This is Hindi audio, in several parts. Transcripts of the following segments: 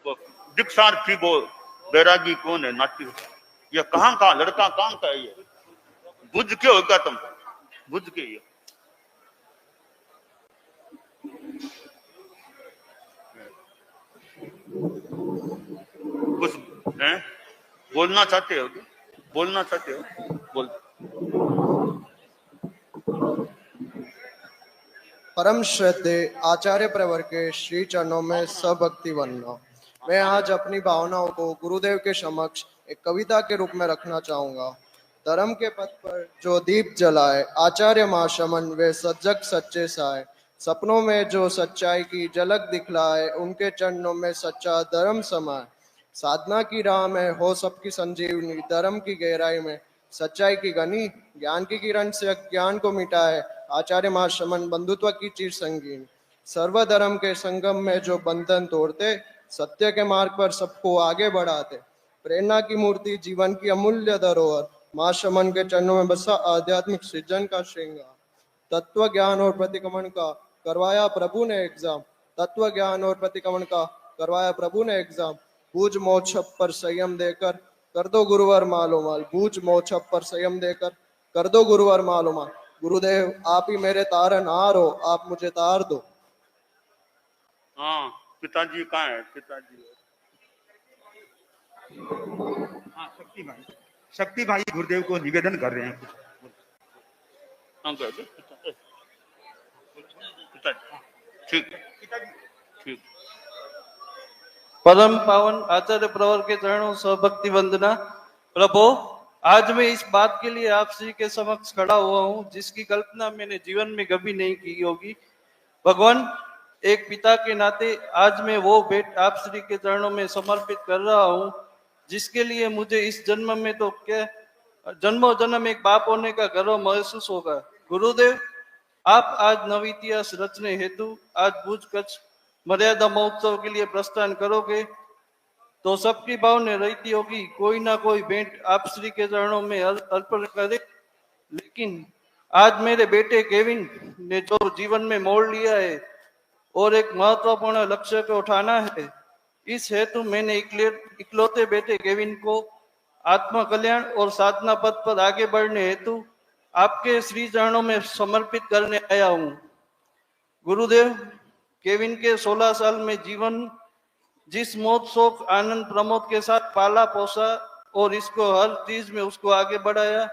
वो दीक्षार्थी वो बैरागी कौन है नाती, ये कहाँ का लड़का, कहाँ का है ये, बुझ के होगा तुम, बुझ के ये कुछ है बोलना चाहते हो क्या? बोलना चाहते हो? बोल। परम श्रद्धे आचार्य प्रवर के श्री चरणों में सभक्ति वंदना। मैं आज अपनी भावनाओं को गुरुदेव के समक्ष एक कविता के रूप में रखना चाहूंगा। धर्म के पथ पर जो दीप जलाए, आचार्य महाशमन वे सजग सच्चे साए, सपनों में जो सच्चाई की झलक दिखलाए, उनके चरणों में सच्चा धर्म समाए। साधना की राह में हो सबकी संजीवनी, धर्म की गहराई में सच्चाई की गनी, ज्ञान की किरण से ज्ञान को मिटाए, आचार्य महाशमन बंधुत्व की चीर संगीन। सर्वधर्म के संगम में जो बंधन तोड़ते, सत्य के मार्ग पर सबको आगे बढ़ाते, प्रेरणा की मूर्ति, जीवन की अमूल्य धरोहर, महाशमन के चरणों में बसा आध्यात्मिक सृजन का श्रृंगार। तत्व ज्ञान और प्रतिक्रमण का करवाया प्रभु ने एग्जाम, तत्व ज्ञान और प्रतिक्रमण का करवाया प्रभु ने एग्जाम। बूझ मोक्षप पर संयम देकर कर दो गुरुवर मालोमाल, बूझ मोक्षप पर संयम देकर कर दो गुरुवर मालोमाल। गुरुदेव आप ही मेरे तारनहार हो, आप मुझे तार दो। हाँ पिताजी कहाँ है? पिताजी हाँ शक्ति भाई गुरुदेव को निवेदन कर रहे हैं। ठीक ठीक। परम पावन आचार्य प्रवर के चरणों सहभक्ति वंदना। प्रभु आज मैं इस बात के लिए आप श्री के समक्ष खड़ा हुआ हूँ जिसकी कल्पना मैंने जीवन में कभी नहीं की होगी। भगवान एक पिता के नाते आज मैं वो भेंट आप श्री के चरणों में समर्पित कर रहा हूँ जिसके लिए मुझे इस जन्म में तो क्या जन्मों जन्म एक बाप होने का गर्व महसूस होगा। गुरुदेव आप आज नव इतिहास रचने हेतु आज भुज कच्छ मर्यादा महोत्सव के लिए प्रस्थान करोगे तो सबकी भावना रहती होगी कोई ना कोई भेंट आप श्री के चरणों में अर्पण करे। लेकिन आज मेरे बेटे केविन ने जो जीवन में मोड़ लिया है और एक महत्वपूर्ण लक्ष्य को उठाना है, इस हेतु मैंने इकलौते बेटे केविन को आत्म कल्याण और साधना पथ पर आगे बढ़ने हेतु आपके श्री चरणों में समर्पित करने आया हूँ। गुरुदेव केविन के 16 साल में जीवन जिस मोद शोक आनंद प्रमोद के साथ पाला पोसा और इसको हर चीज में उसको आगे बढ़ाया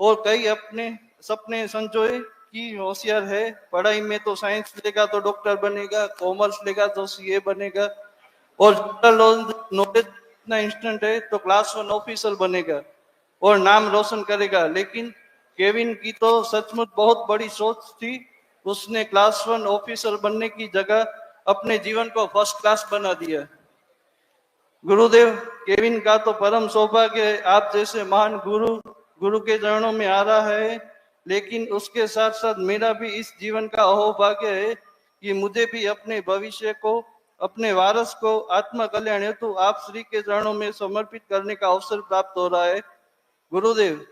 और कई अपने सपने संजोए कि होशियार है, पढ़ाई में तो साइंस लेगा तो डॉक्टर बनेगा, कॉमर्स लेगा तो सीए बनेगा और नॉलेज इतना इंस्टेंट है तो क्लास 1 ऑफिसर बनेगा और नाम रोशन करेगा। लेकिन केविन की तो सचमुच बहुत बड़ी सोच थी। उसने क्लास 1 ऑफिसर बनने की जगह अपने जीवन को फर्स्ट क्लास बना दिया। गुरुदेव केविन का तो परम सौभाग्य आप जैसे महान गुरु के चरणों में आ रहा है, लेकिन उसके साथ साथ मेरा भी इस जीवन का अहोभाग्य है कि मुझे भी अपने भविष्य को अपने वारस को आत्म कल्याण हेतु आप श्री के चरणों में समर्पित करने का अवसर प्राप्त हो रहा है। गुरुदेव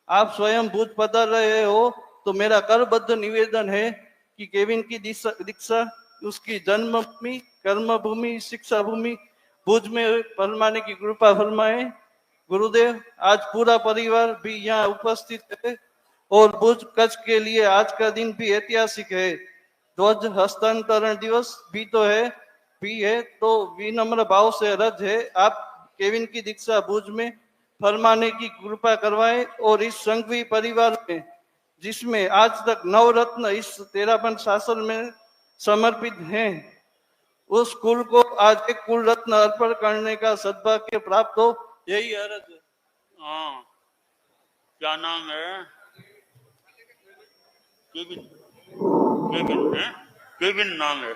आप स्वयं भुज पधार रहे हो तो मेरा करबद्ध निवेदन है कि केविन की दीक्षा उसकी जन्मभूमि कर्म भूमि शिक्षा भूमि भुज में फरमाने की कृपा फरमाए। गुरुदेव आज पूरा परिवार भी यहाँ उपस्थित है और भुज कच्छ के लिए आज का दिन भी ऐतिहासिक है। ध्वज हस्तांतरण दिवस भी है तो विनम्र भाव से अर्ज है आप केविन की दीक्षा भुज में फरमाने की कृपा करवाएं और इस संघवी परिवार में जिसमें आज तक नवरत्न इस 13 शासन में समर्पित हैं उस कुल को आज एक कुल रत्न अर्पण करने का सद्भाग्य प्राप्त हो, यही अर्ज है। हाँ क्या नाम है? केविन, केविन है, केविन नाम है।